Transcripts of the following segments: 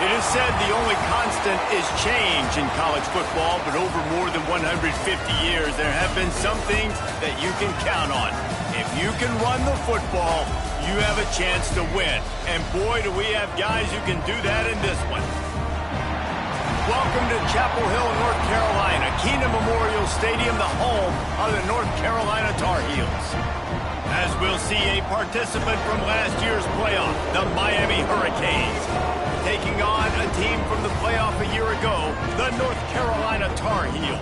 It is said the only constant is change in college football, but over more than 150 years, there have been some things that you can count on. If you can run the football, you have a chance to win. And boy, do we have guys who can do that in this one. Welcome to Chapel Hill, North Carolina, Keenan Memorial Stadium, the home of the North Carolina Tar Heels. As we'll see a participant from last year's playoff, the Miami Hurricanes, taking on a team from the playoff a year ago, the North Carolina Tar Heels.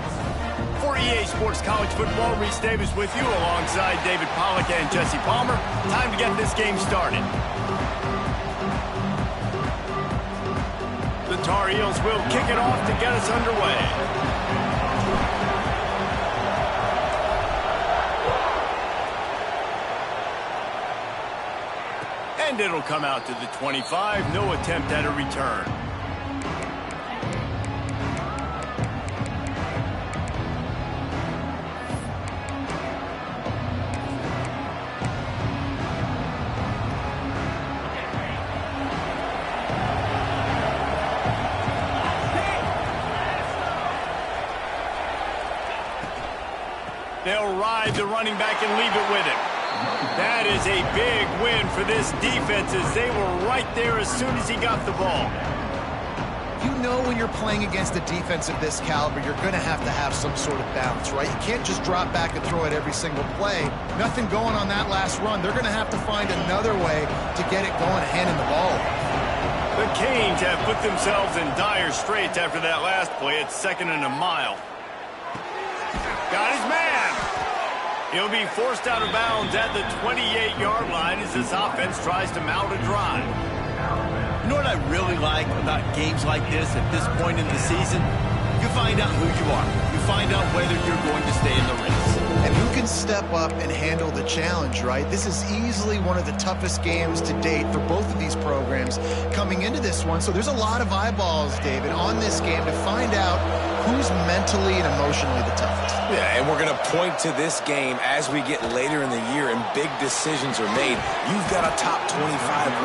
For EA Sports College Football, Reese Davis with you alongside David Pollack and Jesse Palmer. Time to get this game started. The Tar Heels will kick it off to get us underway. And it'll come out to the 25. No attempt at a return. They'll ride the running back and leave it with him. That is a big win for this defense as they were right there as soon as he got the ball. You know when you're playing against a defense of this caliber, you're going to have some sort of balance, right? You can't just drop back and throw it every single play. Nothing going on that last run. They're going to have to find another way to get it going, handing the ball. The Canes have put themselves in dire straits after that last play. It's 2nd and a mile. Got his man. He'll be forced out of bounds at the 28-yard line as this offense tries to mount a drive. You know what I really like about games like this at this point in the season? You find out who you are. You find out whether you're going to stay in the race. And who can step up and handle the challenge, right? This is easily one of the toughest games to date for both of these programs coming into this one. So there's a lot of eyeballs, David, on this game to find out who's mentally and emotionally the toughest. Yeah, and we're going to point to this game as we get later in the year and big decisions are made. You've got a top 25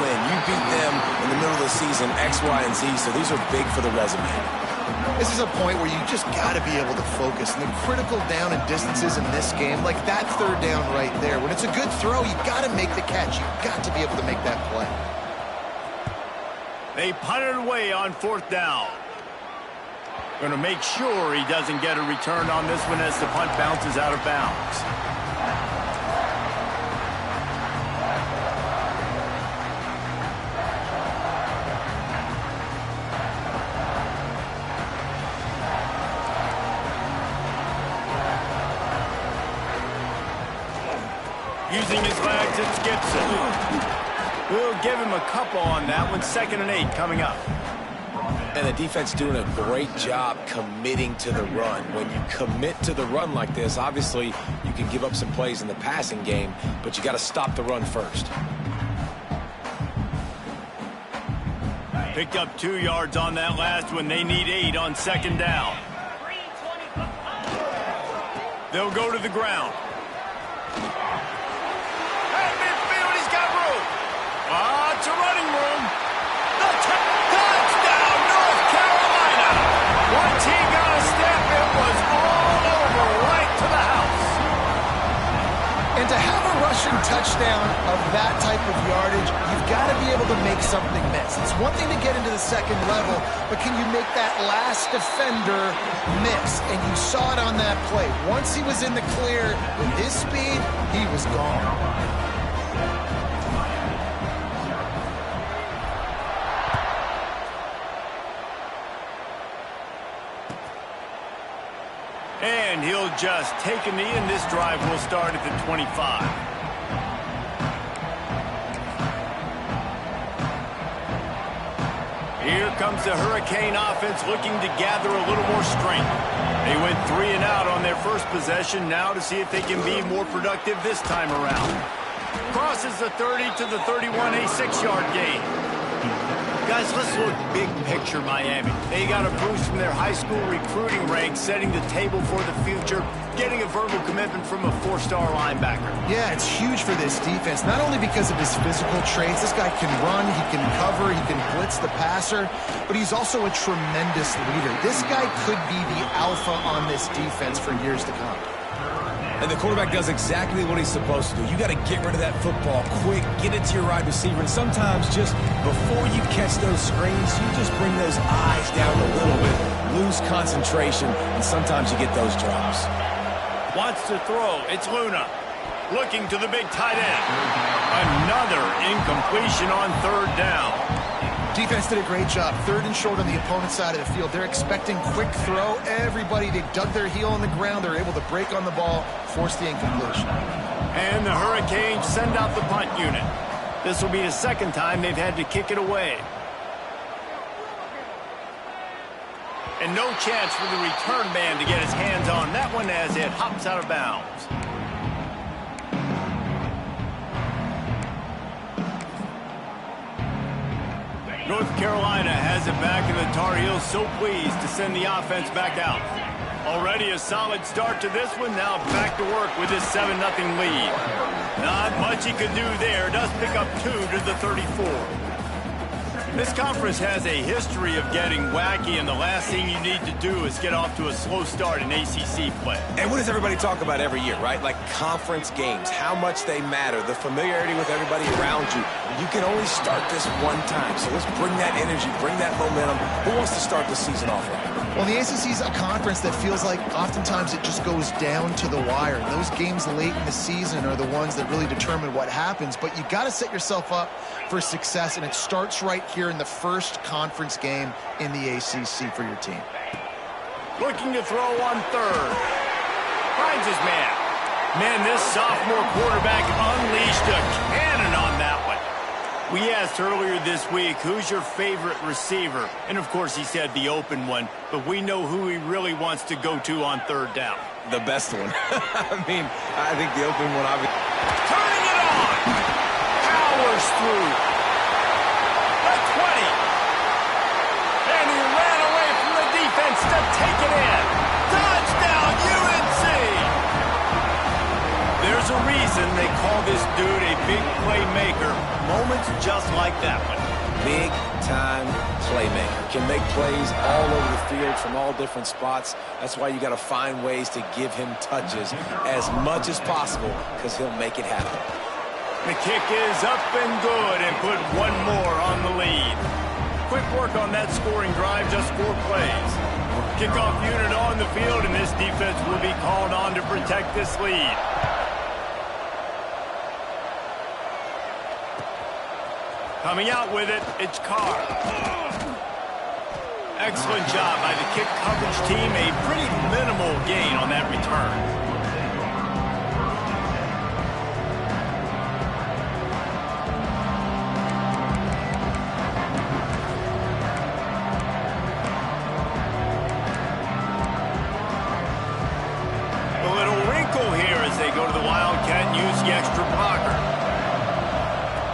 win. You beat them in the middle of the season, X, Y, and Z, so these are big for the resume. This is a point where you just got to be able to focus. And the critical down and distances in this game, like that third down right there, when it's a good throw, you got to make the catch. You've got to be able to make that play. They punt it away on 4th down. Going to make sure he doesn't get a return on this one as the punt bounces out of bounds. Using his legs, it's Gibson. We'll give him a couple on that one. 2nd and 8 coming up. And the defense doing a great job committing to the run. When you commit to the run like this, obviously you can give up some plays in the passing game, but you got to stop the run first. Picked up 2 yards on that last one. They need 8 on 2nd down. They'll go to the ground. At midfield, he's got room. It's a running room. The touchdown, North Carolina. Once he got a step, it was all over, right to the house. And to have a rushing touchdown of that type of yardage, you've got to be able to make something miss. It's one thing to get into the 2nd level, but can you make that last defender miss? And you saw it on that play. Once he was in the clear with his speed, he was gone. And he'll just take a knee, and this drive will start at the 25. Here comes the Hurricane offense looking to gather a little more strength. They went 3 and out on their first possession, now to see if they can be more productive this time around. Crosses the 30 to the 31, a 6-yard gain. Guys, let's look big picture Miami. They got a boost from their high school recruiting ranks, setting the table for the future, getting a verbal commitment from a 4-star linebacker. Yeah, it's huge for this defense, not only because of his physical traits. This guy can run, he can cover, he can blitz the passer, but he's also a tremendous leader. This guy could be the alpha on this defense for years to come. And the quarterback does exactly what he's supposed to do. You got to get rid of that football quick, get it to your wide receiver, and sometimes just before you catch those screens, you just bring those eyes down a little bit, lose concentration, and sometimes you get those drops. Wants to throw. It's Luna. Looking to the big tight end. Another incompletion on 3rd down. Defense did a great job. 3rd and short on the opponent's side of the field. They're expecting quick throw. Everybody, they dug their heel on the ground. They're able to break on the ball, force the incompletion. And the Hurricanes send out the punt unit. This will be the 2nd time they've had to kick it away. And no chance for the return man to get his hands on that one as it hops out of bounds. North Carolina has it back, and the Tar Heels so pleased to send the offense back out. Already a solid start to this one. Now back to work with this 7-0 lead. Not much he could do there. Does pick up 2 to the 34. This conference has a history of getting wacky, and the last thing you need to do is get off to a slow start in ACC play. And what does everybody talk about every year, right? Like conference games, how much they matter, the familiarity with everybody around you. You can only start this one time, so let's bring that energy, bring that momentum. Who wants to start the season off right? Well, the ACC is a conference that feels like oftentimes it just goes down to the wire. Those games late in the season are the ones that really determine what happens, but you got to set yourself up for success, and it starts right here in the first conference game in the ACC for your team. Looking to throw on 3rd. Finds his man. Man, this sophomore quarterback unleashed a cannon on that one. We asked earlier this week, who's your favorite receiver? And, of course, he said the open one, but we know who he really wants to go to on 3rd down. The best one. I mean, I think the open one, obviously. Turning it on. Powers through. The 20. And he ran away from the defense to take it in. Touchdown, UNC. There's a reason they call this dude a big playmaker. Moments just like that one. Big-time playmaker. Can make plays all over the field from all different spots. That's why you got to find ways to give him touches as much as possible, because he'll make it happen. The kick is up and good, and put one more on the lead. Quick work on that scoring drive, just 4 plays. Kickoff unit on the field, and this defense will be called on to protect this lead. Coming out with it, it's Carr. Excellent job by the kick coverage team. A pretty minimal gain on that return. A little wrinkle here as they go to the Wildcat and use the extra blocker.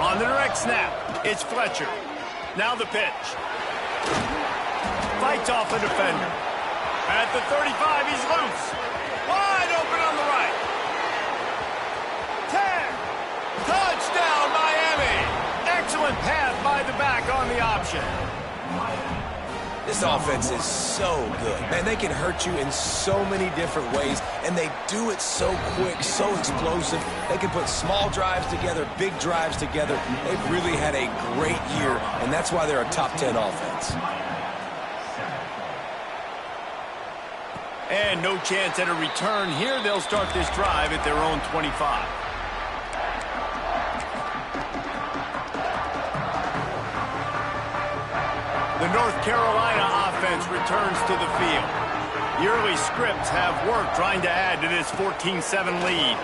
On the direct snap. It's Fletcher. Now the pitch. Fights off a defender. At the 35, he's loose. Wide open on the right. 10. Touchdown, Miami. Excellent pass by the back on the option. This offense is so good. Man, they can hurt you in so many different ways, and they do it so quick, so explosive. They can put small drives together, big drives together. They've really had a great year, and that's why they're a top 10 offense. And no chance at a return here. They'll start this drive at their own 25. The North Carolina offense returns to the field. The early scripts have worked trying to add to this 14-7 lead.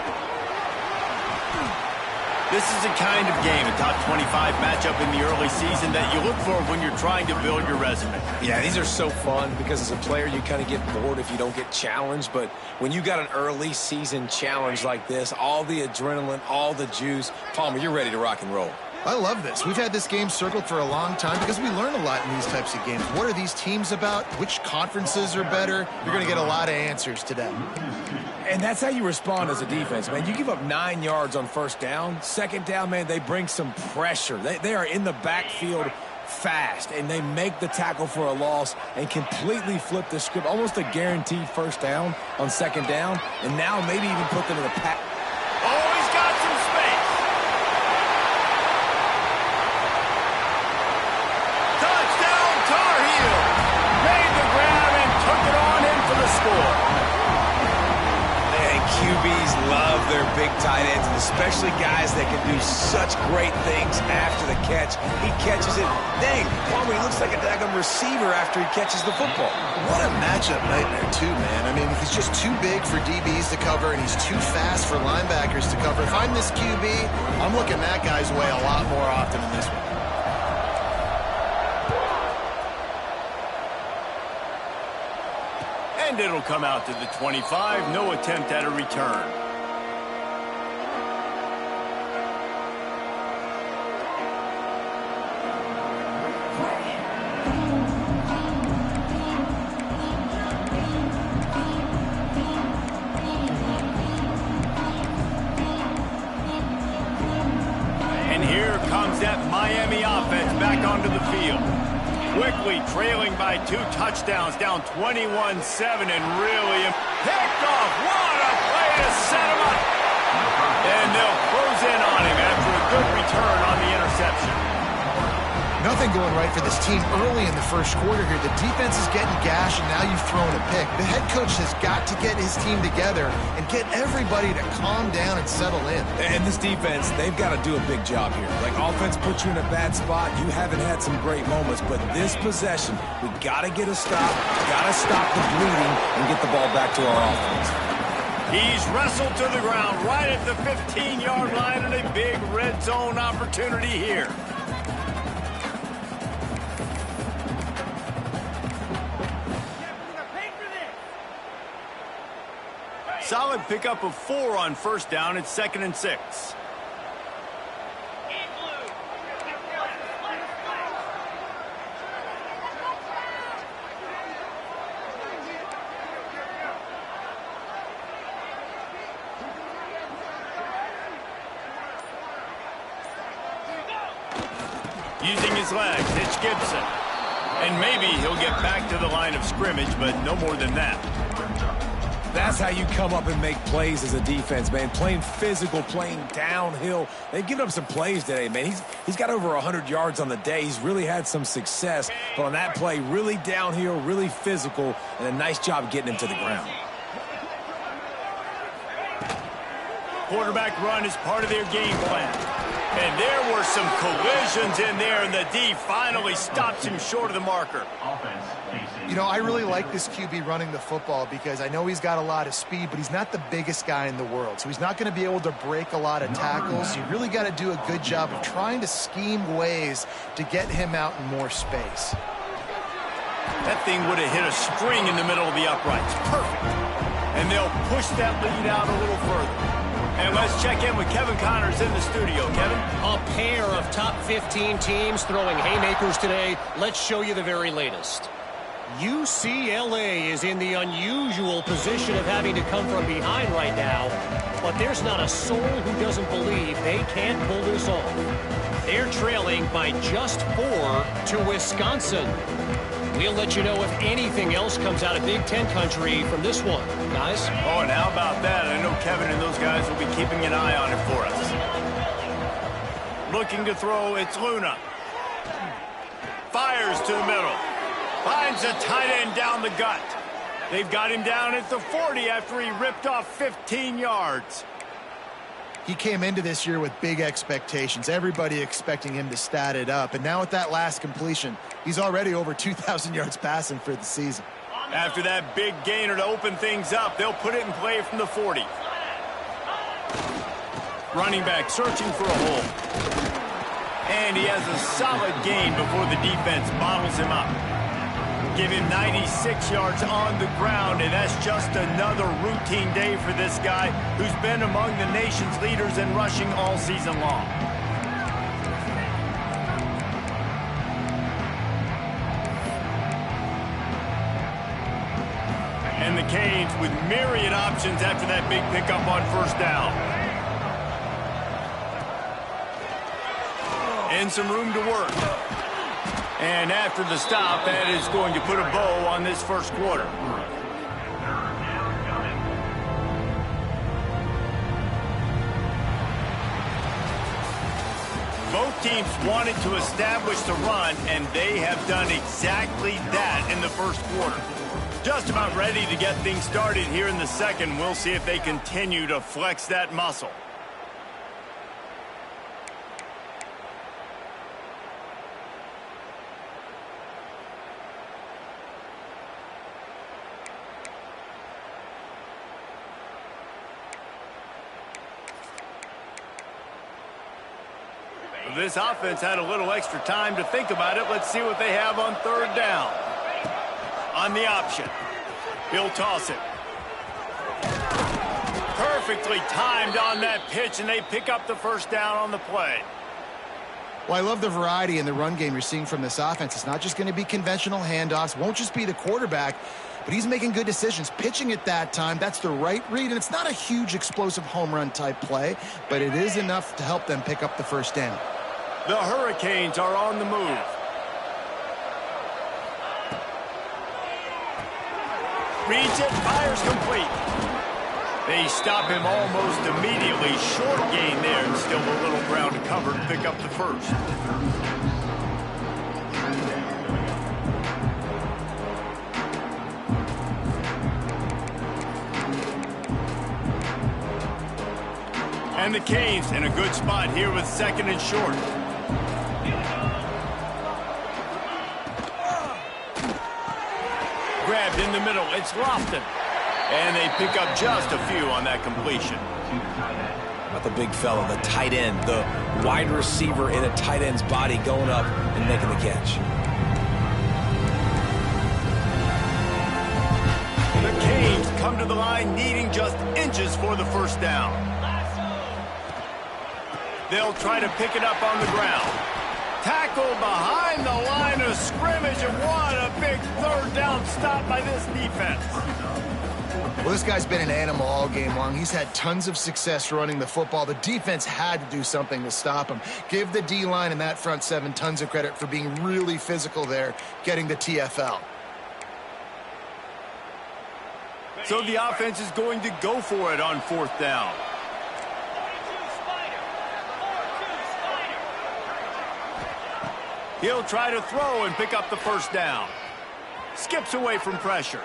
This is the kind of game, a top 25 matchup in the early season, that you look for when you're trying to build your resume. Yeah, these are so fun because as a player you kind of get bored if you don't get challenged, but when you got an early season challenge like this, all the adrenaline, all the juice, Palmer, you're ready to rock and roll. I love this. We've had this game circled for a long time because we learn a lot in these types of games. What are these teams about? Which conferences are better? You're going to get a lot of answers today. And that's how you respond as a defense, man. You give up 9 yards on first down. Second down, man, they bring some pressure. They are in the backfield fast, and they make the tackle for a loss and completely flip the script. Almost a guaranteed first down on second down, and now maybe even put them in a pack. Oh, he's got some space. Touchdown, Tar Heel. Made the grab and took it on in for the score. And QBs love their big tight ends, and especially guys that can do such great things after the catch. He catches it. Dang, Palmer, he looks like a daggum receiver after he catches the football. What a matchup nightmare, too, man. I mean, he's just too big for DBs to cover, and he's too fast for linebackers to cover. If I'm this QB, I'm looking that guy's way a lot more often than this one. And it'll come out to the 25. No attempt at a return. And here comes that Miami offense back onto the field. Quickly trailing by 2 touchdowns, down 21-7, and really picked off. What a play to set him up. And they'll close in on him after a good return on the interception. Nothing going right for this team early in the first quarter here. The defense is getting gashed, and now you've thrown a pick. The head coach has got to get his team together and get everybody to calm down and settle in. And this defense, they've got to do a big job here. Like, offense puts you in a bad spot. You haven't had some great moments, but this possession, we got to get a stop, got to stop the bleeding, and get the ball back to our offense. He's wrestled to the ground right at the 15-yard line, and a big red zone opportunity here. Solid pickup of 4 on first down. It's 2nd and 6. Using his legs, it's Gibson. And maybe he'll get back to the line of scrimmage, but no more than that. That's how you come up and make plays as a defense, man. Playing physical, playing downhill. They've given up some plays today, man. He's got over 100 yards on the day. He's really had some success. But on that play, really downhill, really physical, and a nice job getting him to the ground. Quarterback run is part of their game plan. And there were some collisions in there, and the D finally stops him short of the marker. You know, I really like this QB running the football because I know he's got a lot of speed, but he's not the biggest guy in the world. So he's not going to be able to break a lot of tackles. You really got to do a good job of trying to scheme ways to get him out in more space. That thing would have hit a string in the middle of the uprights. Perfect. And they'll push that lead out a little further. And let's check in with Kevin Connors in the studio. Kevin? A pair of top 15 teams throwing haymakers today. Let's show you the very latest. UCLA is in the unusual position of having to come from behind right now, but there's not a soul who doesn't believe they can't pull this off. They're trailing by just 4 to Wisconsin. We'll let you know if anything else comes out of Big Ten country from this one, guys. Oh, and how about that? I know Kevin and those guys will be keeping an eye on it for us. Looking to throw, it's Luna. Fires to the middle. Finds a tight end down the gut. They've got him down at the 40 after he ripped off 15 yards. He came into this year with big expectations. Everybody expecting him to stat it up. And now with that last completion, he's already over 2,000 yards passing for the season. After that big gainer to open things up, they'll put it in play from the 40. Running back searching for a hole. And he has a solid gain before the defense bottles him up. Give him 96 yards on the ground, and that's just another routine day for this guy who's been among the nation's leaders in rushing all season long. And the Canes with myriad options after that big pickup on first down. And some room to work. And after the stop, that is going to put a bow on this first quarter. Both teams wanted to establish the run, and they have done exactly that in the first quarter. Just about ready to get things started here in the second. We'll see if they continue to flex that muscle. This offense had a little extra time to think about it. Let's see what they have on third down. On the option. He'll toss it. Perfectly timed on that pitch, and they pick up the first down on the play. Well, I love the variety in the run game you're seeing from this offense. It's not just going to be conventional handoffs. Won't just be the quarterback, but he's making good decisions. Pitching at that time, that's the right read, and it's not a huge explosive home run type play, but it is enough to help them pick up the first down. The Hurricanes are on the move. Reads it, fires complete. They stop him almost immediately. Short gain there, and still a little ground to cover to pick up the first. And the Canes in a good spot here with second and short. Grabbed in the middle. It's Lofton. And they pick up just a few on that completion. About the big fella, the tight end, the wide receiver in a tight end's body going up and making the catch. The Canes come to the line needing just inches for the first down. They'll try to pick it up on the ground. Tackle behind the line of scrimmage, and what a big third down stop by this defense. Well, this guy's been an animal all game long. He's had tons of success running the football. The defense had to do something to stop him. Give the D-line and that front seven tons of credit for being really physical there, getting the TFL. So the offense is going to go for it on fourth down. He'll try to throw and pick up the first down. Skips away from pressure.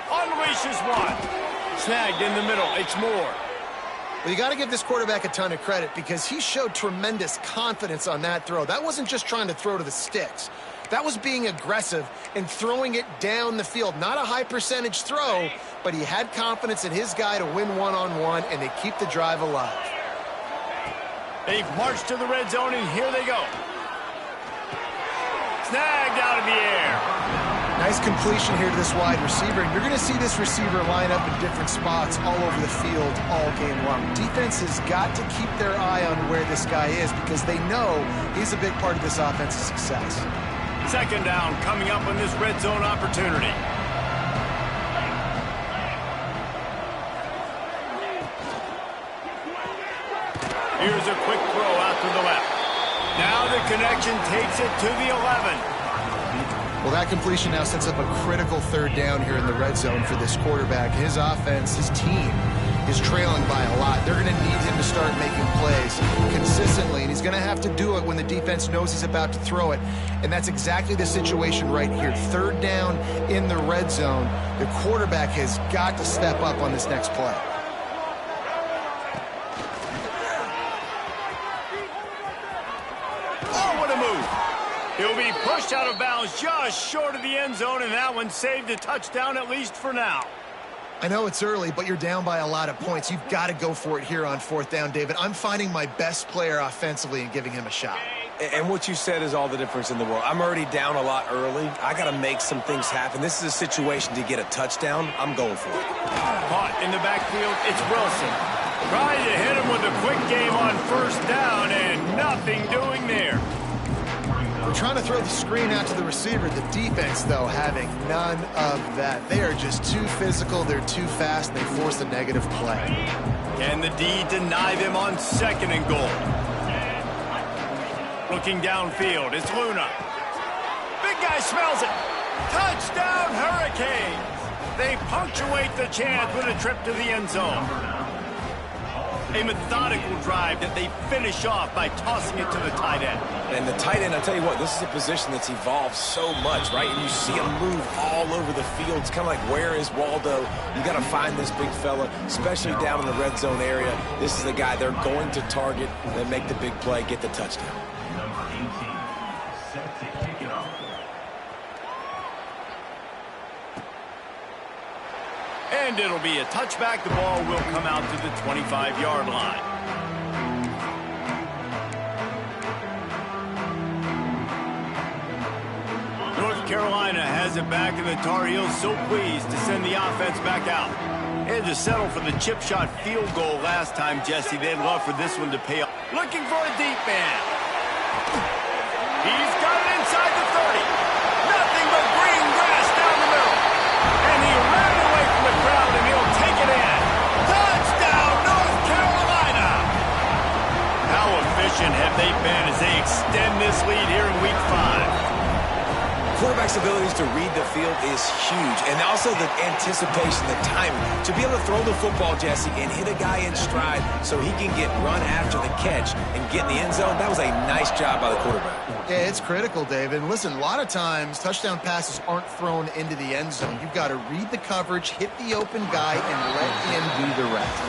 Unleashes one. Snagged in the middle. It's Moore. Well, you got to give this quarterback a ton of credit because he showed tremendous confidence on that throw. That wasn't just trying to throw to the sticks. That was being aggressive and throwing it down the field. Not a high percentage throw, but he had confidence in his guy to win one-on-one, and they keep the drive alive. They've marched to the red zone, and here they go. Snagged out of the air. Nice completion here to this wide receiver. And you're going to see this receiver line up in different spots all over the field all game long. Defense has got to keep their eye on where this guy is because they know he's a big part of this offense's success. Second down coming up on this red zone opportunity. Here's a quick throw out to the left. Now the connection takes it to the 11. Well, that completion now sets up a critical third down here in the red zone for this quarterback. His offense, his team, is trailing by a lot. They're going to need him to start making plays consistently, and he's going to have to do it when the defense knows he's about to throw it. And that's exactly the situation right here. Third down in the red zone. The quarterback has got to step up on this next play. He'll be pushed out of bounds just short of the end zone, and that one saved a touchdown at least for now. I know it's early, but you're down by a lot of points. You've got to go for it here on fourth down, David. I'm finding my best player offensively and giving him a shot. And what you said is all the difference in the world. I'm already down a lot early. I got to make some things happen. This is a situation to get a touchdown. I'm going for it. Caught in the backfield, it's Wilson. Trying to hit him with a quick game on first down, and nothing doing there. We're trying to throw the screen out to the receiver. The defense, though, having none of that. They are just too physical. They're too fast. They force a negative play. Can the D deny them on 2nd and goal? Looking downfield, it's Luna. Big guy smells it. Touchdown, Hurricanes. They punctuate the chance with a trip to the end zone. A methodical drive that they finish off by tossing it to the tight end. And the tight end, I'll tell you what, this is a position that's evolved so much, right? And you see him move all over the field. It's kind of like, where is Waldo? You got to find this big fella, especially down in the red zone area. This is the guy they're going to target, then make the big play, get the touchdown. Number 18, set to kick it off. And it'll be a touchback. The ball will come out to the 25-yard line. North Carolina has it back, and the Tar Heels so pleased to send the offense back out. They had to settle for the chip shot field goal last time, Jesse. They'd love for this one to pay off. Looking for a deep man. He's got it inside the 30. Nothing but green grass down the middle. And he ran away from the crowd, and he'll take it in. Touchdown, North Carolina! How efficient have they been as they extend this lead here in Week 5? Quarterback's abilities to read the field is huge, and also the anticipation, the timing. To be able to throw the football, Jesse, and hit a guy in stride so he can get run after the catch and get in the end zone, that was a nice job by the quarterback. Yeah, it's critical, David. And listen, a lot of times touchdown passes aren't thrown into the end zone. You've got to read the coverage, hit the open guy, and let him do the rest.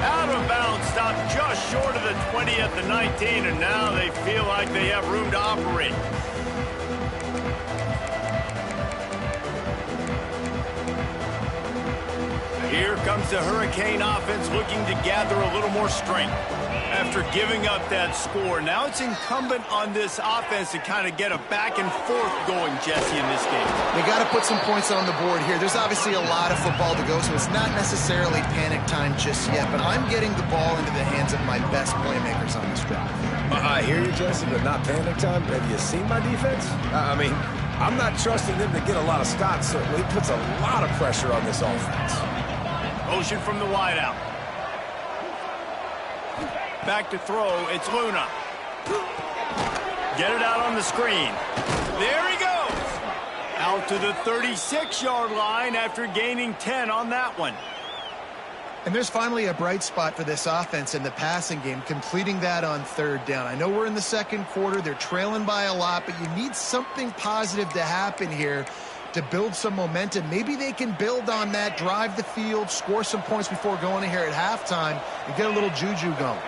Out of bounds, stopped just short of the 20 at the 19, and now they feel like they have room to operate. Here comes the Hurricane offense looking to gather a little more strength. After giving up that score, now it's incumbent on this offense to kind of get a back and forth going, Jesse, in this game. They got to put some points on the board here. There's obviously a lot of football to go, so it's not necessarily panic time just yet, but I'm getting the ball into the hands of my best playmakers on this drive. I hear you, Jesse, but not panic time. Have you seen my defense? I mean, I'm not trusting them to get a lot of stops, so it puts a lot of pressure on this offense. Motion from the wideout. Back to throw, it's Luna. Get it out on the screen. There he goes. Out to the 36-yard line after gaining 10 on that one. And there's finally a bright spot for this offense in the passing game, completing that on 3rd down. I know we're in the 2nd quarter. They're trailing by a lot, but you need something positive to happen here to build some momentum. Maybe they can build on that, drive the field, score some points before going in here at halftime, and get a little juju going.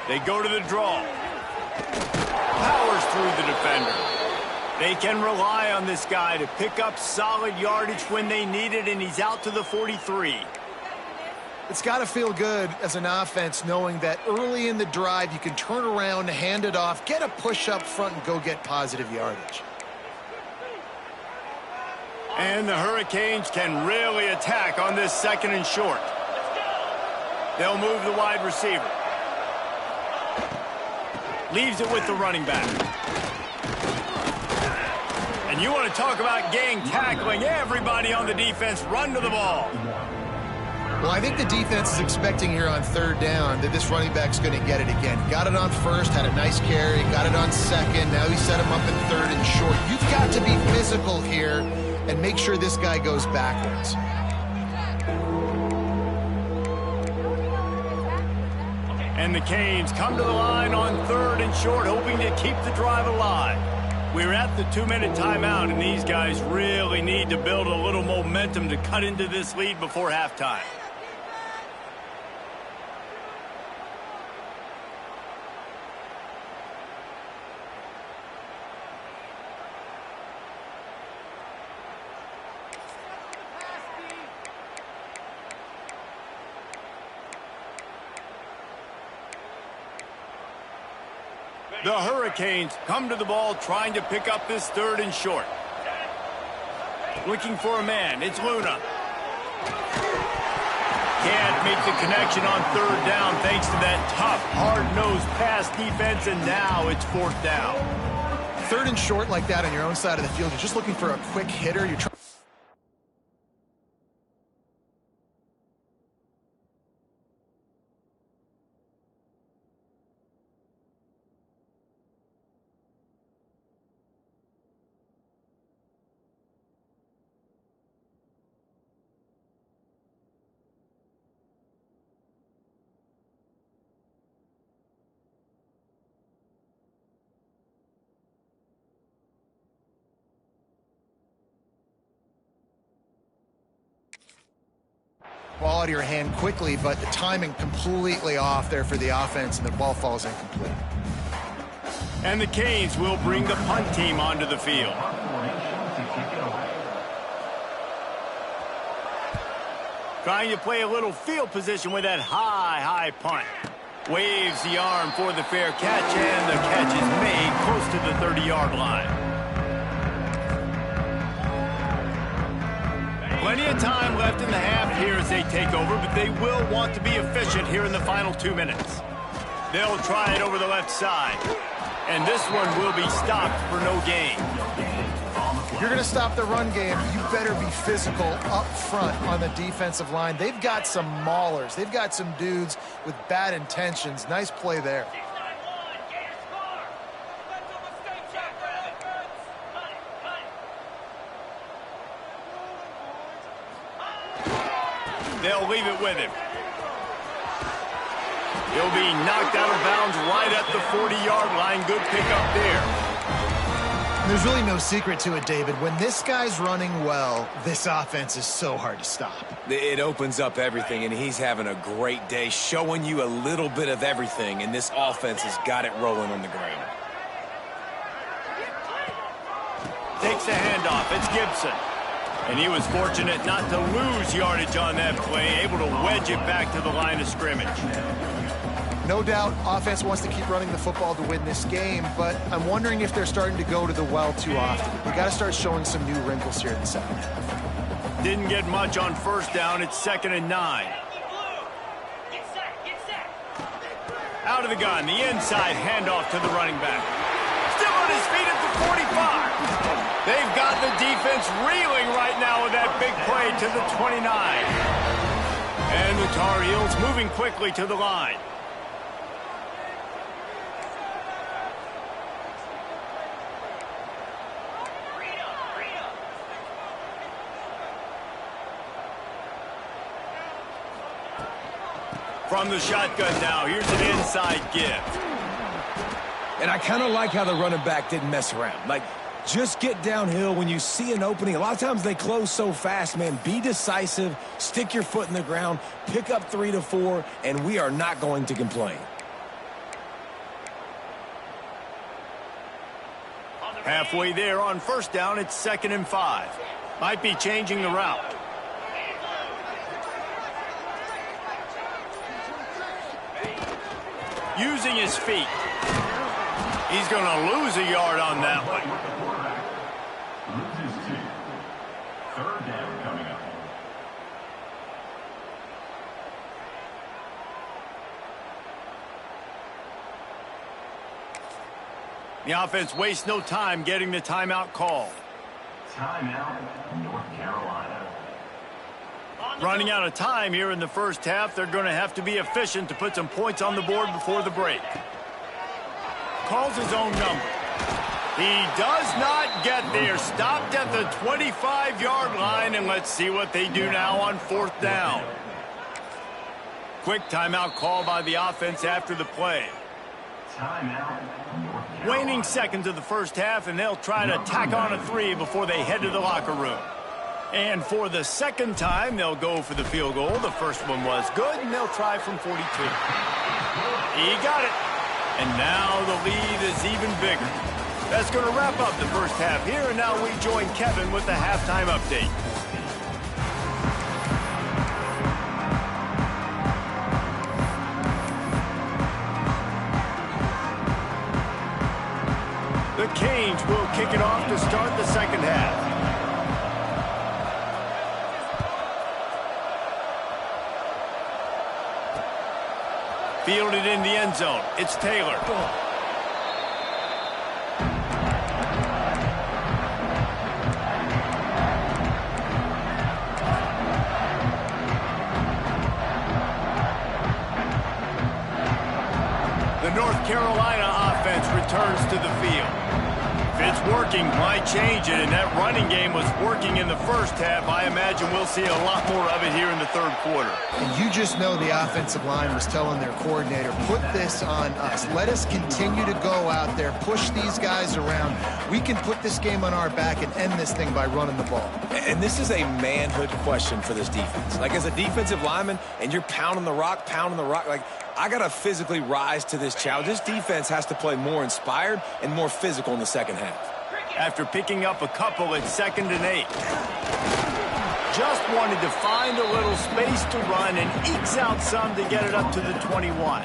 They go to the draw. Powers through the defender. They can rely on this guy to pick up solid yardage when they need it, and he's out to the 43. It's got to feel good as an offense knowing that early in the drive you can turn around, hand it off, get a push up front, and go get positive yardage. And the Hurricanes can really attack on this 2nd and short. They'll move the wide receiver. Leaves it with the running back. And you want to talk about gang tackling. Everybody on the defense run to the ball. Well, I think the defense is expecting here on 3rd down that this running back's going to get it again. Got it on 1st, had a nice carry, got it on 2nd. Now he set him up in 3rd and short. You've got to be physical here and make sure this guy goes backwards. And the Canes come to the line on 3rd and short, hoping to keep the drive alive. We're at the 2-minute timeout, and these guys really need to build a little momentum to cut into this lead before halftime. The Hurricanes come to the ball trying to pick up this 3rd and short. Looking for a man. It's Luna. Can't make the connection on 3rd down thanks to that tough, hard-nosed pass defense, and now it's 4th down. Third and short like that on your own side of the field, you're just looking for a quick hitter. You're trying. Ball out of your hand quickly, but the timing completely off there for the offense, and the ball falls incomplete. And the Canes will bring the punt team onto the field. Trying to play a little field position with that high punt. Waves the arm for the fair catch, and the catch is made close to the 30-yard line. Plenty of time left in the half here as they take over, but they will want to be efficient here in the final 2 minutes. They'll try it over the left side, and this one will be stopped for no gain. If you're going to stop the run game, you better be physical up front on the defensive line. They've got some maulers. They've got some dudes with bad intentions. Nice play there. They'll leave it with him. He'll be knocked out of bounds right at the 40-yard line. Good pickup there. There's really no secret to it, David. When this guy's running well, this offense is so hard to stop. It opens up everything, and he's having a great day, showing you a little bit of everything, and this offense has got it rolling on the ground. Takes the handoff. It's Gibson. And he was fortunate not to lose yardage on that play, able to wedge it back to the line of scrimmage. No doubt, offense wants to keep running the football to win this game, but I'm wondering if they're starting to go to the well too often. They got to start showing some new wrinkles here in the second half. Didn't get much on first down. It's 2nd and 9. Out of the gun, the inside handoff to the running back. Still on his feet at the 45. They've got the defense reeling right now with that big play to the 29. And the Tar Heels moving quickly to the line. From the shotgun now, here's an inside give. And I kind of like how the running back didn't mess around. Like, just get downhill when you see an opening. A lot of times they close so fast, man. Be decisive, stick your foot in the ground, pick up 3 to 4, and we are not going to complain. Halfway there on first down, it's 2nd and 5. Might be changing the route. Using his feet. He's going to lose a yard on that one. Loses 2. 3rd down coming up. The offense wastes no time getting the timeout call. Timeout, North Carolina. Running out of time here in the first half. They're going to have to be efficient to put some points on the board before the break. Calls his own number. He does not get there. Stopped at the 25-yard line, and let's see what they do now on 4th down. Quick timeout call by the offense after the play. Timeout, North Carolina. Waning seconds of the first half, and they'll try to tack on a 3 before they head to the locker room. And for the second time, they'll go for the field goal. The first one was good, and they'll try from 42. He got it. And now the lead is even bigger. That's going to wrap up the first half here, and now we join Kevin with the halftime update. The Canes will kick it off to start the second half. Fielded in the end zone. It's Taylor. Carolina offense returns to the field. If it's working, why change it? And that running game was working in the first half. I imagine we'll see a lot more of it here in the third quarter. And you just know the offensive line was telling their coordinator, put this on us. Let us continue to go out there, push these guys around. We can put this game on our back and end this thing by running the ball. And this is a manhood question for this defense. Like, as a defensive lineman, and you're pounding the rock, like, I got to physically rise to this challenge. This defense has to play more inspired and more physical in the second half. After picking up a couple at 2nd and 8. Just wanted to find a little space to run and ekes out some to get it up to the 21.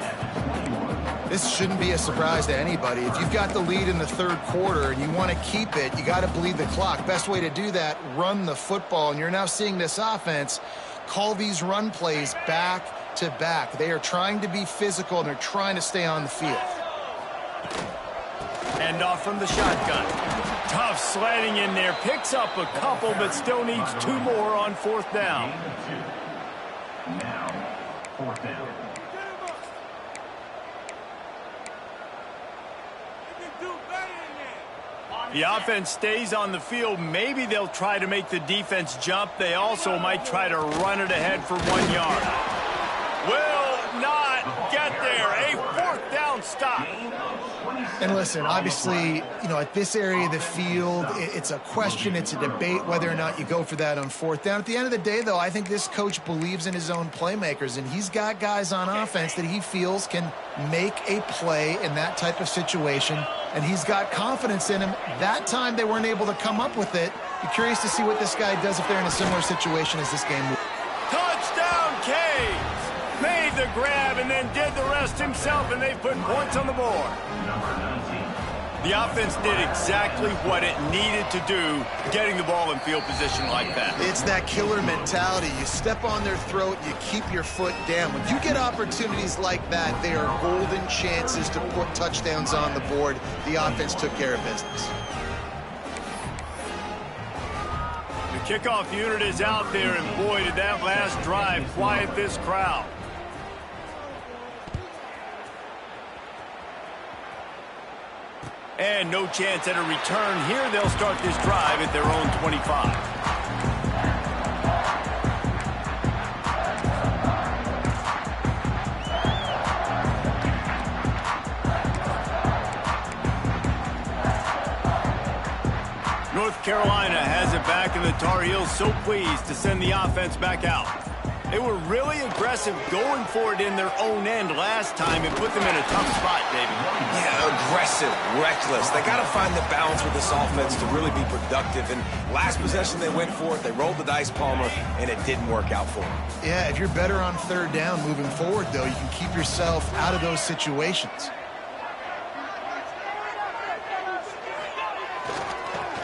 This shouldn't be a surprise to anybody. If you've got the lead in the third quarter and you want to keep it, you got to bleed the clock. Best way to do that, run the football. And you're now seeing this offense call these run plays back to back. They are trying to be physical and they're trying to stay on the field. And off from the shotgun. Tough sledding in there. Picks up a couple, but still needs 2 more on 4th down. Now, 4th down. The offense stays on the field. Maybe they'll try to make the defense jump. They also might try to run it ahead for 1 yard. Will not get there. A 4th down stop. And listen, obviously, you know, at this area of the field, it's a question, it's a debate whether or not you go for that on 4th down. At the end of the day, though, I think this coach believes in his own playmakers, and he's got guys on offense that he feels can make a play in that type of situation, and he's got confidence in him. That time they weren't able to come up with it. Be curious to see what this guy does if they're in a similar situation as this game moves. Touchdown, Canes! Made the grab and then did the rest himself, and they put points on the board. The offense did exactly what it needed to do, getting the ball in field position like that. It's that killer mentality. You step on their throat, you keep your foot down. When you get opportunities like that, they are golden chances to put touchdowns on the board. The offense took care of business. The kickoff unit is out there, and boy, did that last drive quiet this crowd. And no chance at a return here. They'll start this drive at their own 25. North Carolina has it back, and the Tar Heels so pleased to send the offense back out. They were really aggressive going for it in their own end last time and put them in a tough spot, David. Yeah, aggressive, reckless. They got to find the balance with this offense to really be productive. And last possession they went for it, they rolled the dice, Palmer, and it didn't work out for them. Yeah, if you're better on 3rd down moving forward, though, you can keep yourself out of those situations.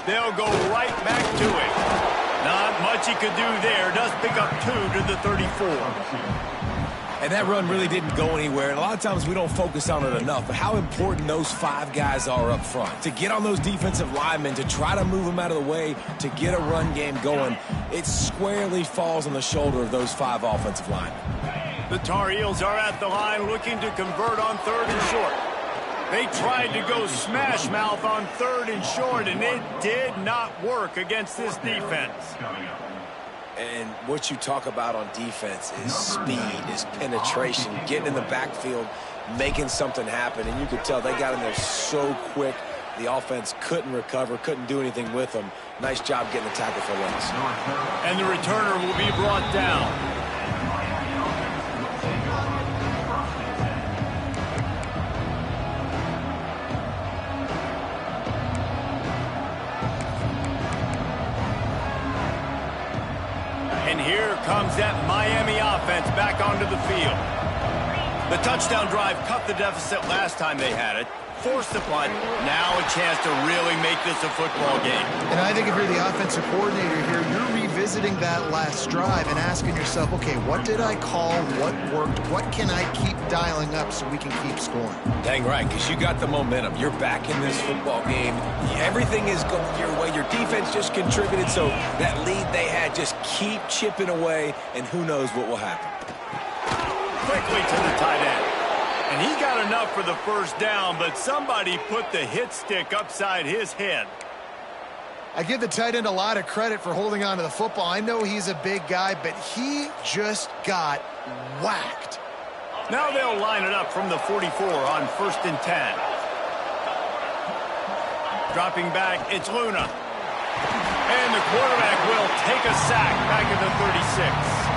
They'll go right back to it. Not much he could do there. Does pick up 2 to the 34. And that run really didn't go anywhere. And a lot of times we don't focus on it enough. But how important those 5 guys are up front. To get on those defensive linemen, to try to move them out of the way, to get a run game going, it squarely falls on the shoulder of those 5 offensive linemen. The Tar Heels are at the line looking to convert on 3rd and short. They tried to go smash mouth on 3rd and short, and it did not work against this defense. And what you talk about on defense is speed, is penetration, getting in the backfield, making something happen. And you could tell they got in there so quick, the offense couldn't recover, couldn't do anything with them. Nice job getting the tackle for loss. And the returner will be brought down. And here comes that Miami offense back onto the field. The touchdown drive cut the deficit last time they had it. Forced the punt. Now a chance to really make this a football game. And I think if you're the offensive coordinator here, you're revisiting that last drive and asking yourself, okay, what did I call? What worked? What can I keep dialing up so we can keep scoring? Dang right, because you got the momentum. You're back in this football game. Everything is going your way. Your defense just contributed, so that lead they had, just keep chipping away, and who knows what will happen. Quickly to the tight end. And he got enough for the first down, but somebody put the hit stick upside his head. I give the tight end a lot of credit for holding on to the football. I know he's a big guy, but he just got whacked. Now they'll line it up from the 44 on 1st and 10. Dropping back, it's Luna. And the quarterback will take a sack back at the 36.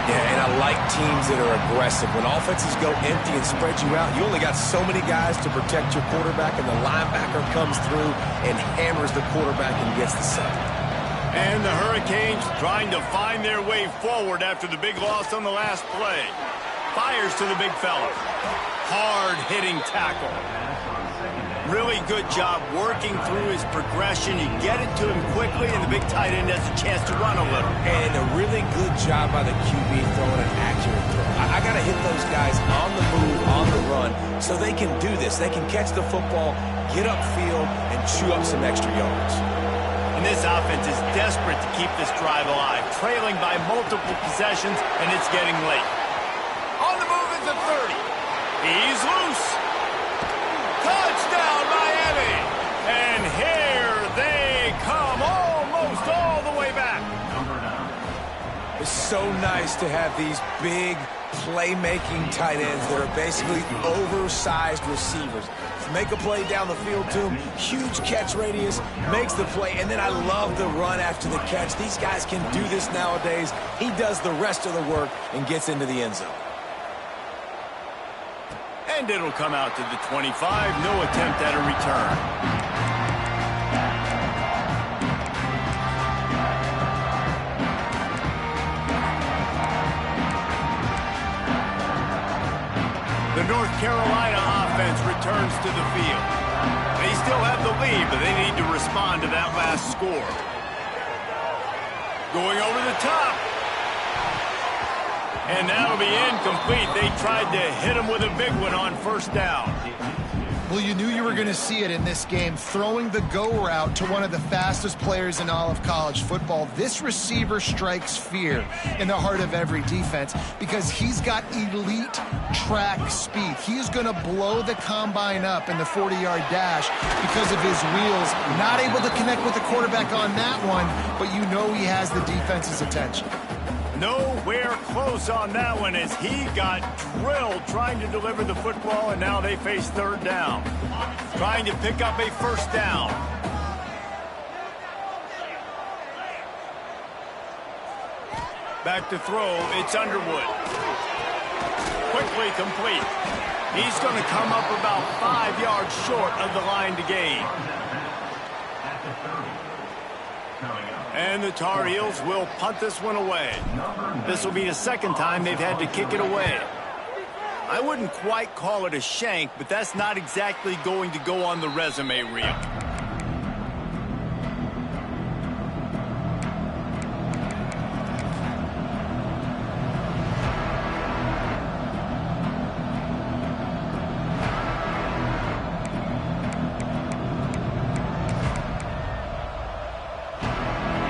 Yeah, and I like teams that are aggressive. When offenses go empty and spread you out, you only got so many guys to protect your quarterback, and the linebacker comes through and hammers the quarterback and gets the sack. And the Hurricanes trying to find their way forward after the big loss on the last play. Fires to the big fella. Hard-hitting tackle. Really good job working through his progression. You get it to him quickly, and the big tight end has a chance to run a little. And a really good job by the QB throwing an accurate throw. I got to hit those guys on the move, on the run, so they can do this. They can catch the football, get upfield, and chew up some extra yards. And this offense is desperate to keep this drive alive, trailing by multiple possessions, and it's getting late. On the move is the 30. He's loose. Touchdown, Miami! And here they come, almost all the way back. It's so nice to have these big playmaking tight ends that are basically oversized receivers. Make a play down the field to him, huge catch radius, makes the play, and then I love the run after the catch. These guys can do this nowadays. He does the rest of the work and gets into the end zone. And it'll come out to the 25. No attempt at a return. The North Carolina offense returns to the field. They still have the lead, but they need to respond to that last score. Going over the top. And that'll be incomplete. They tried to hit him with a big one on 1st down. Well, you knew you were going to see it in this game, throwing the go route to one of the fastest players in all of college football. This receiver strikes fear in the heart of every defense because he's got elite track speed. He is going to blow the combine up in the 40-yard dash because of his wheels. Not able to connect with the quarterback on that one, but you know he has the defense's attention. Nowhere close on that one as he got drilled trying to deliver the football, and now they face 3rd down. Trying to pick up a 1st down. Back to throw, it's Underwood. Quickly complete. He's going to come up about 5 yards short of the line to gain. And the Tar Heels will punt this one away. This will be the 2nd time they've had to kick it away. I wouldn't quite call it a shank, but that's not exactly going to go on the resume reel.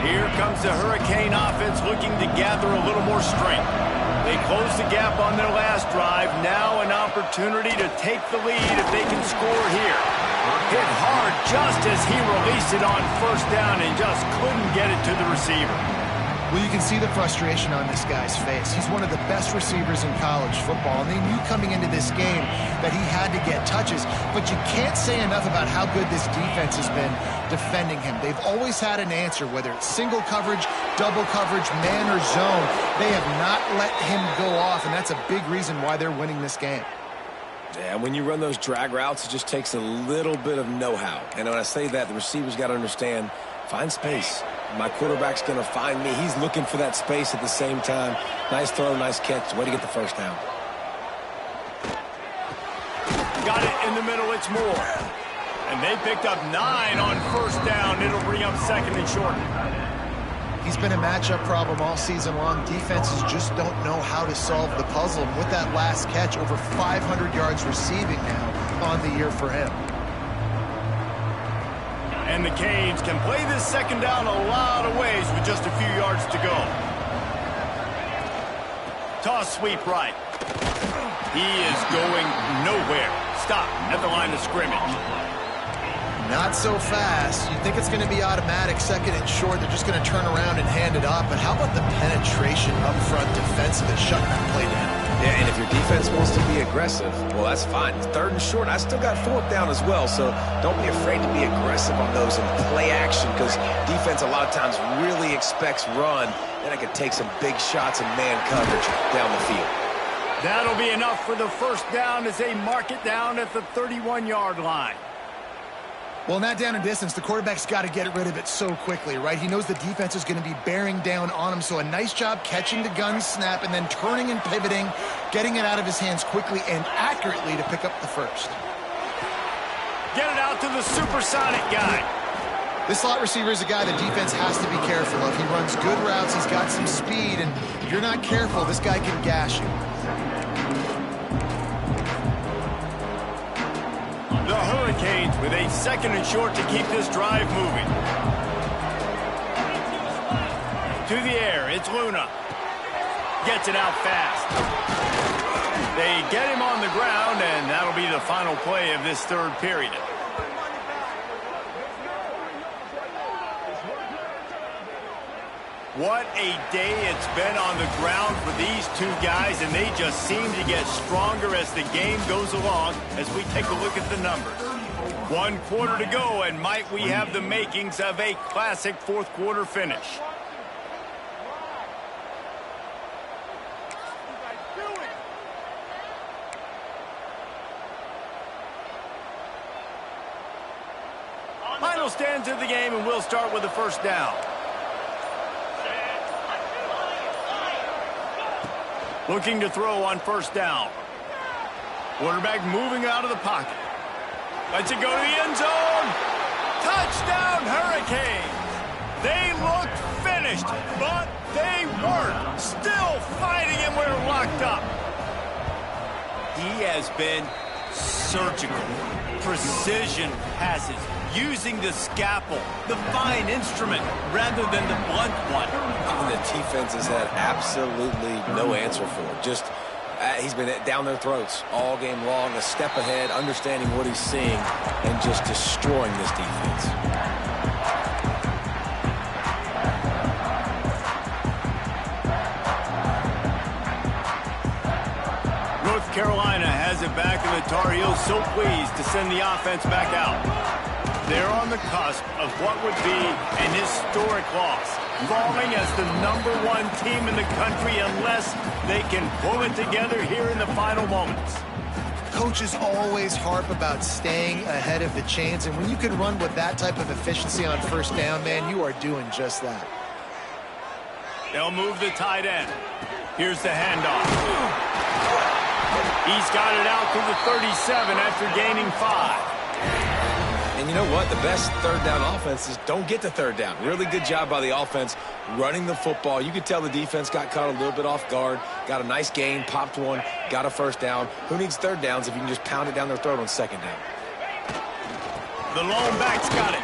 Here comes the Hurricane offense looking to gather a little more strength. They closed the gap on their last drive. Now an opportunity to take the lead if they can score here. Hit hard just as he released it on 1st down and just couldn't get it to the receiver. Well, you can see the frustration on this guy's face. He's one of the best receivers in college football, and they knew coming into this game that he had to get touches, but you can't say enough about how good this defense has been defending him. They've always had an answer, whether it's single coverage, double coverage, man or zone. They have not let him go off, and that's a big reason why they're winning this game. Yeah, when you run those drag routes, it just takes a little bit of know-how. And when I say that, the receivers got to understand, find space. My quarterback's going to find me. He's looking for that space at the same time. Nice throw, nice catch. Way to get the 1st down. Got it in the middle. It's Moore. And they picked up 9 on 1st down. It'll bring up 2nd and short. He's been a matchup problem all season long. Defenses just don't know how to solve the puzzle. And with that last catch, over 500 yards receiving now on the year for him. And the Canes can play this 2nd down a lot of ways with just a few yards to go. Toss sweep right. He is going nowhere. Stop at the line of scrimmage. Not so fast. You think it's going to be automatic, second and short. They're just going to turn around and hand it off. But how about the penetration up front defensively, shutting that play down? Yeah, and if your defense wants to be aggressive, well, that's fine. It's third and short. I still got fourth down as well, so don't be afraid to be aggressive on those and play action, because defense a lot of times really expects run. Then it can take some big shots and man coverage down the field. That'll be enough for the first down as they mark it down at the 31-yard line. Well, in that down and distance, the quarterback's got to get rid of it so quickly, right? He knows the defense is going to be bearing down on him, so a nice job catching the gun snap and then turning and pivoting, getting it out of his hands quickly and accurately to pick up the first. Get it out to the supersonic guy. This slot receiver is a guy the defense has to be careful of. He runs good routes, he's got some speed, and if you're not careful, this guy can gash you. The Hurricanes with a second and short to keep this drive moving. To the air, it's Luna. Gets it out fast. They get him on the ground, and that'll be the final play of this third period. What a day it's been on the ground for these two guys, and they just seem to get stronger as the game goes along as we take a look at the numbers. 1 quarter to go, and might we have the makings of a classic fourth quarter finish. Final stands of the game, and we'll start with the first down. Looking to throw on first down. Quarterback moving out of the pocket. Lets it go to the end zone. Touchdown, Hurricanes. They looked finished, but they weren't. Still fighting, and we're locked up. He has been surgical. Precision passes. Using the scalpel, the fine instrument, rather than the blunt one. And the defense has had absolutely no answer for it. Just, he's been down their throats all game long, a step ahead, understanding what he's seeing, and just destroying this defense. North Carolina has it back, and the Tar Heels so pleased to send the offense back out. They're on the cusp of what would be an historic loss, falling as the #1 team in the country unless they can pull it together here in the final moments. Coaches always harp about staying ahead of the chains, and when you can run with that type of efficiency on first down, man, you are doing just that. They'll move the tight end. Here's the handoff. He's got it out to the 37 after gaining 5. And you know what? The best third down offenses don't get to third down. Really good job by the offense running the football. You could tell the defense got caught a little bit off guard, got a nice gain, popped one, got a first down. Who needs third downs if you can just pound it down their throat on second down? The lone back's got it.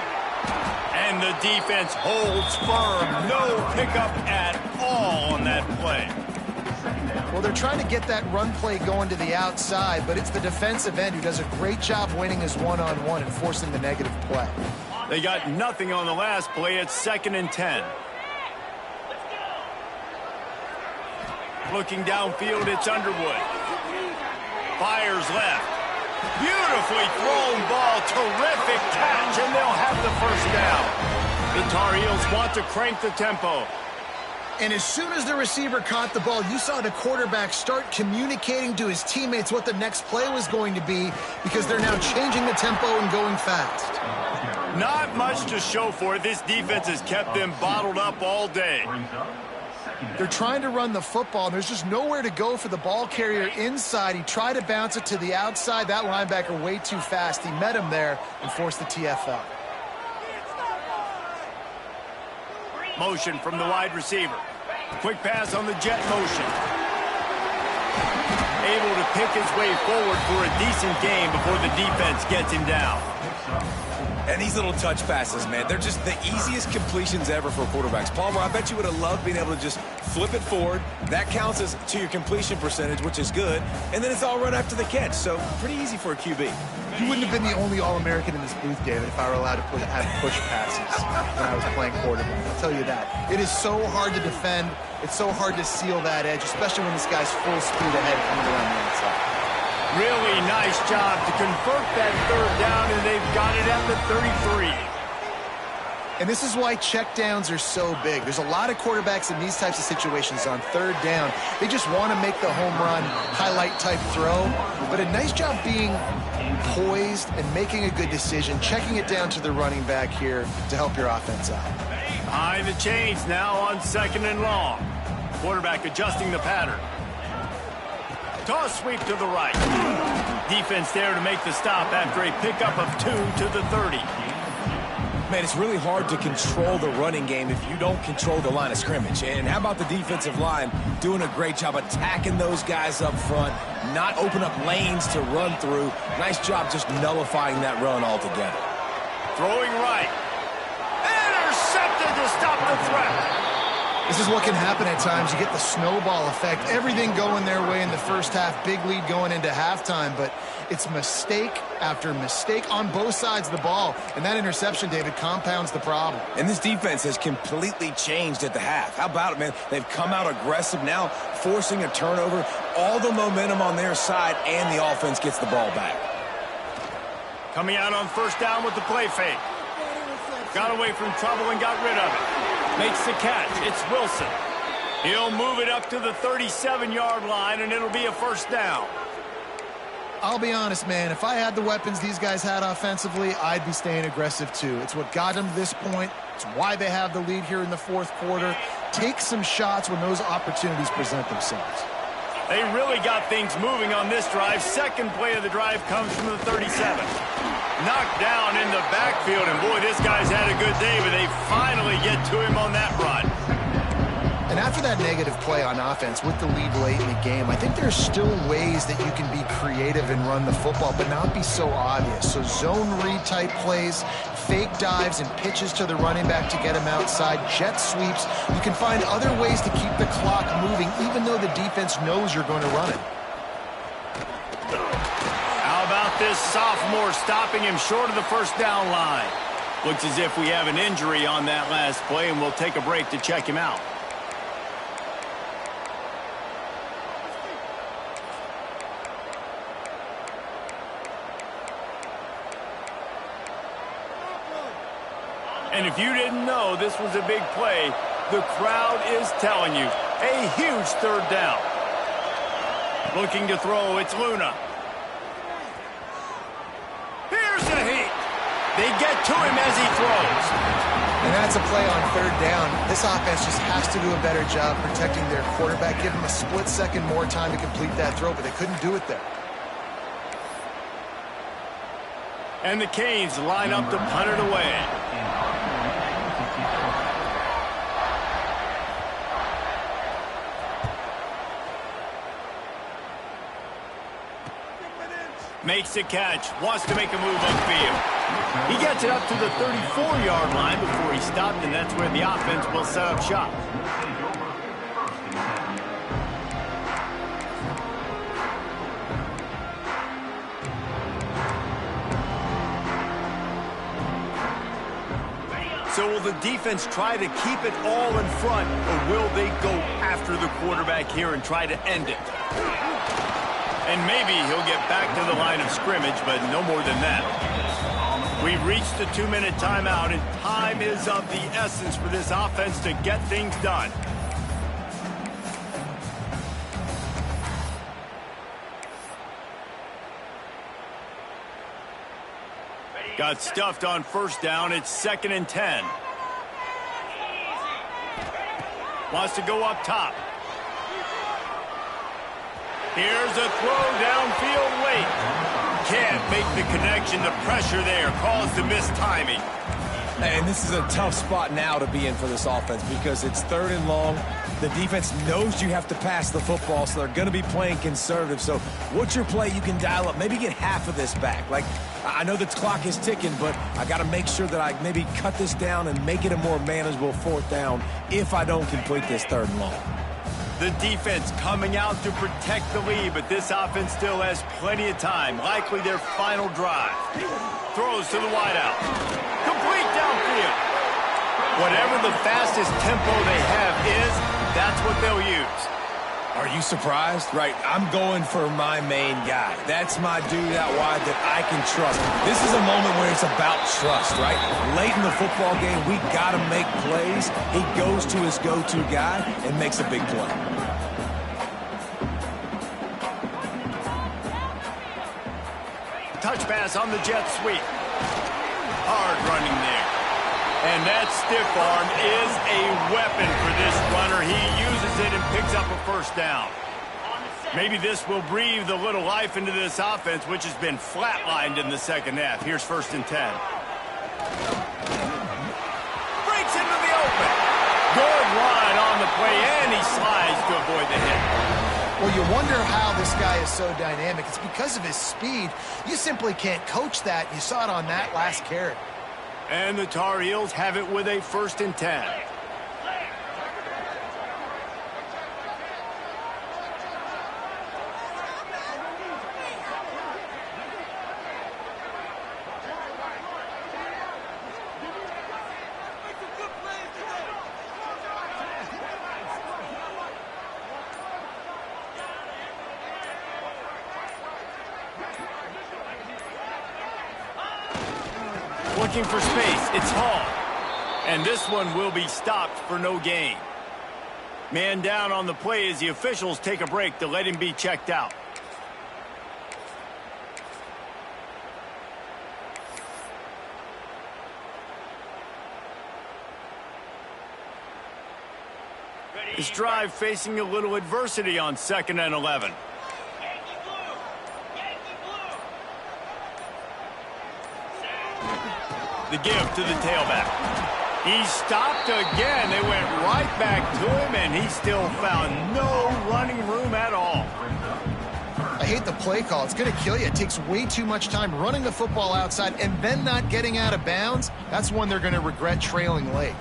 And the defense holds firm. No pickup at all on that play. Well, they're trying to get that run play going to the outside, but it's the defensive end who does a great job winning his one-on-one and forcing the negative play. They got nothing on the last play. It's 2nd and 10. Looking downfield, it's Underwood. Fires left. Beautifully thrown ball. Terrific catch, and they'll have the first down. The Tar Heels want to crank the tempo. And as soon as the receiver caught the ball, you saw the quarterback start communicating to his teammates what the next play was going to be, because they're now changing the tempo and going fast. Not much to show for it. This defense has kept them bottled up all day. They're trying to run the football, and there's just nowhere to go for the ball carrier inside. He tried to bounce it to the outside. That linebacker way too fast. He met him there and forced the TFL. Motion from the wide receiver. Quick pass on the jet motion. Able to pick his way forward for a decent gain before the defense gets him down. And these little touch passes, man, they're just the easiest completions ever for quarterbacks. Palmer, I bet you would have loved being able to just flip it forward. That counts as to your completion percentage, which is good. And then it's all run after the catch, so pretty easy for a QB. You wouldn't have been the only All-American in this booth, David, if I were allowed to have push passes when I was playing quarterback. I'll tell you that. It is so hard to defend. It's so hard to seal that edge, especially when this guy's full speed ahead coming around the inside. Really nice job to convert that third down, and they've got it at the 33. And this is why checkdowns are so big. There's a lot of quarterbacks in these types of situations on third down. They just want to make the home run, highlight-type throw. But a nice job being poised and making a good decision, checking it down to the running back here to help your offense out. Behind the chains now on 2nd and long. Quarterback adjusting the pattern. Toss sweep to the right. Defense there to make the stop after a pickup of 2 to the 30. Man, it's really hard to control the running game if you don't control the line of scrimmage. And how about the defensive line doing a great job attacking those guys up front, not open up lanes to run through. Nice job just nullifying that run altogether. Throwing right. Intercepted to stop the threat. This is what can happen at times. You get the snowball effect. Everything going their way in the first half. Big lead going into halftime, but it's mistake after mistake on both sides of the ball. And that interception, David, compounds the problem. And this defense has completely changed at the half. How about it, man? They've come out aggressive now, forcing a turnover. All the momentum on their side, and the offense gets the ball back. Coming out on first down with the play fake. Got away from trouble and got rid of it. Makes the catch. It's Wilson. He'll move it up to the 37-yard line, and it'll be a first down. I'll be honest, man. If I had the weapons these guys had offensively, I'd be staying aggressive too. It's what got them to this point. It's why they have the lead here in the fourth quarter. Take some shots when those opportunities present themselves. They really got things moving on this drive. Second play of the drive comes from the 37. Knocked down in the backfield, and boy, this guy's had a good day, but they finally get to him on that run. And after that negative play on offense with the lead late in the game, I think there's still ways that you can be creative and run the football, but not be so obvious. So zone read type plays, fake dives and pitches to the running back to get him outside, jet sweeps. You can find other ways to keep the clock moving, even though the defense knows you're going to run it. How about this sophomore stopping him short of the first down line? Looks as if we have an injury on that last play, and we'll take a break to check him out. And if you didn't know this was a big play, the crowd is telling you. A huge third down. Looking to throw, it's Luna. Here's a heat. They get to him as he throws. And that's a play on third down. This offense just has to do a better job protecting their quarterback. Give him a split second more time to complete that throw, but they couldn't do it there. And the Canes line up to punt it away. Makes the catch, wants to make a move upfield. He gets it up to the 34-yard line before he stopped, and that's where the offense will set up shop. So will the defense try to keep it all in front, or will they go after the quarterback here and try to end it? And maybe he'll get back to the line of scrimmage, but no more than that. We've reached the 2-minute timeout, and time is of the essence for this offense to get things done. Got stuffed on first down. It's 2nd and 10. Wants to go up top. Here's a throw downfield late. Can't make the connection. The pressure there caused the missed timing. And this is a tough spot now to be in for this offense because it's 3rd and long. The defense knows you have to pass the football, so they're going to be playing conservative. So what's your play you can dial up? Maybe get half of this back. Like, I know the clock is ticking, but I got to make sure that I maybe cut this down and make it a more manageable 4th down if I don't complete this 3rd and long. The defense coming out to protect the lead, but this offense still has plenty of time. Likely their final drive. Throws to the wideout. Complete downfield. Whatever the fastest tempo they have is, that's what they'll use. Are you surprised? Right, I'm going for my main guy. That's my dude out wide that I can trust. This is a moment where it's about trust, right? Late in the football game, we got to make plays. He goes to his go-to guy and makes a big play. Touch pass on the jet sweep. Hard running there. And that stiff arm is a weapon for this runner. He uses it and picks up a 1st down. Maybe this will breathe a little life into this offense, which has been flatlined in the 2nd half. Here's 1st and 10. Breaks into the open. Good run on the play, and he slides to avoid the hit. Well, you wonder how this guy is so dynamic. It's because of his speed. You simply can't coach that. You saw it on that last carry. And the Tar Heels have it with a 1st and 10. Looking for space, it's Hall. And this one will be stopped for no gain. Man down on the play as the officials take a break to let him be checked out. This drive facing a little adversity on 2nd and 11. The give to the tailback. He stopped again. They went right back to him, and he still found no running room at all. I hate the play call. It's going to kill you. It takes way too much time running the football outside and then not getting out of bounds. That's one they're going to regret trailing late.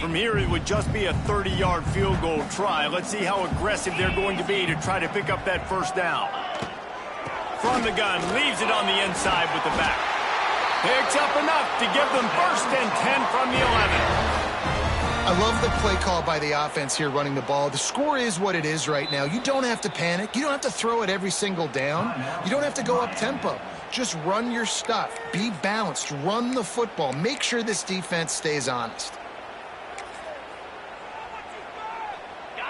From here, it would just be a 30-yard field goal try. Let's see how aggressive they're going to be to try to pick up that 1st down. From the gun, leaves it on the inside with the back. Picks up enough to give them 1st and 10 from the 11. I love the play call by the offense here running the ball. The score is what it is right now. You don't have to panic. You don't have to throw it every single down. You don't have to go up tempo. Just run your stuff. Be balanced. Run the football. Make sure this defense stays honest.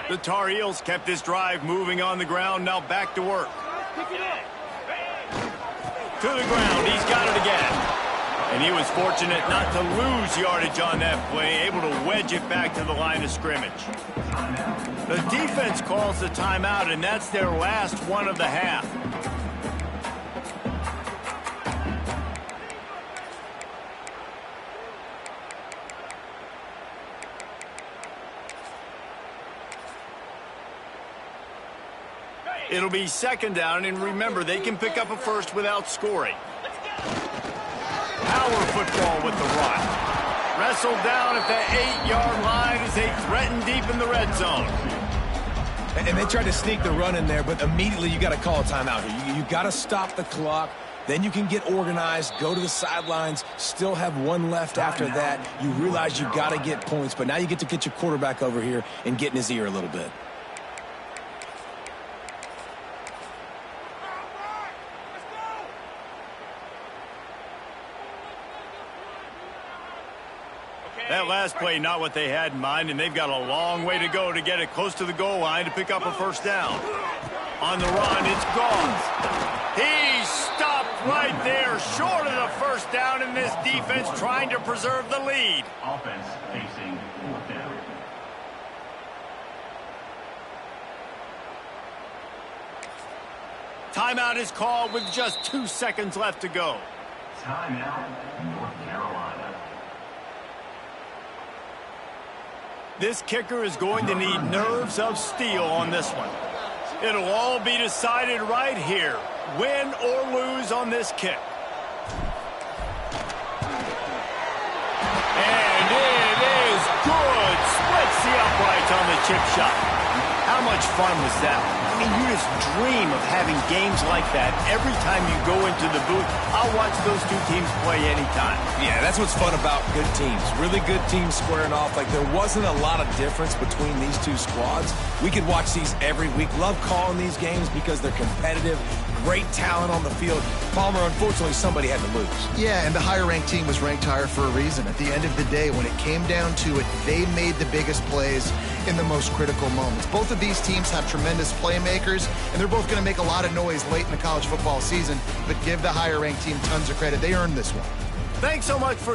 The Tar Heels kept this drive moving on the ground. Now back to work. To the ground. He's got it again. And he was fortunate not to lose yardage on that play, able to wedge it back to the line of scrimmage. The defense calls the timeout, and that's their last one of the half. It'll be 2nd down, and remember, they can pick up a 1st without scoring. Power football with the run. Wrestled down at the 8-yard line as they threaten deep in the red zone. And they tried to sneak the run in there, but immediately you got to call a timeout here. You got to stop the clock. Then you can get organized, go to the sidelines, still have one left after that. You realize you got to get points, but now you get to get your quarterback over here and get in his ear a little bit. That last play, not what they had in mind, and they've got a long way to go to get it close to the goal line to pick up a 1st down. On the run, it's gone. He's stopped right there, short of the first down in this defense, trying to preserve the lead. Offense facing fourth down. Timeout is called with just 2 seconds left to go. Timeout, North Carolina. This kicker is going to need nerves of steel on this one. It'll all be decided right here, win or lose on this kick. And it is good. Splits the uprights on the chip shot. How much fun was that? I mean, you just dream of having games like that every time you go into the booth. I'll watch those two teams play anytime. Yeah, that's what's fun about good teams. Really good teams squaring off. Like, there wasn't a lot of difference between these two squads. We could watch these every week. Love calling these games because they're competitive. Great talent on the field. Palmer, unfortunately, somebody had to lose. Yeah, and the higher-ranked team was ranked higher for a reason. At the end of the day, when it came down to it, they made the biggest plays in the most critical moments. Both of these teams have tremendous playmakers, and they're both going to make a lot of noise late in the college football season, but give the higher-ranked team tons of credit. They earned this one. Thanks so much for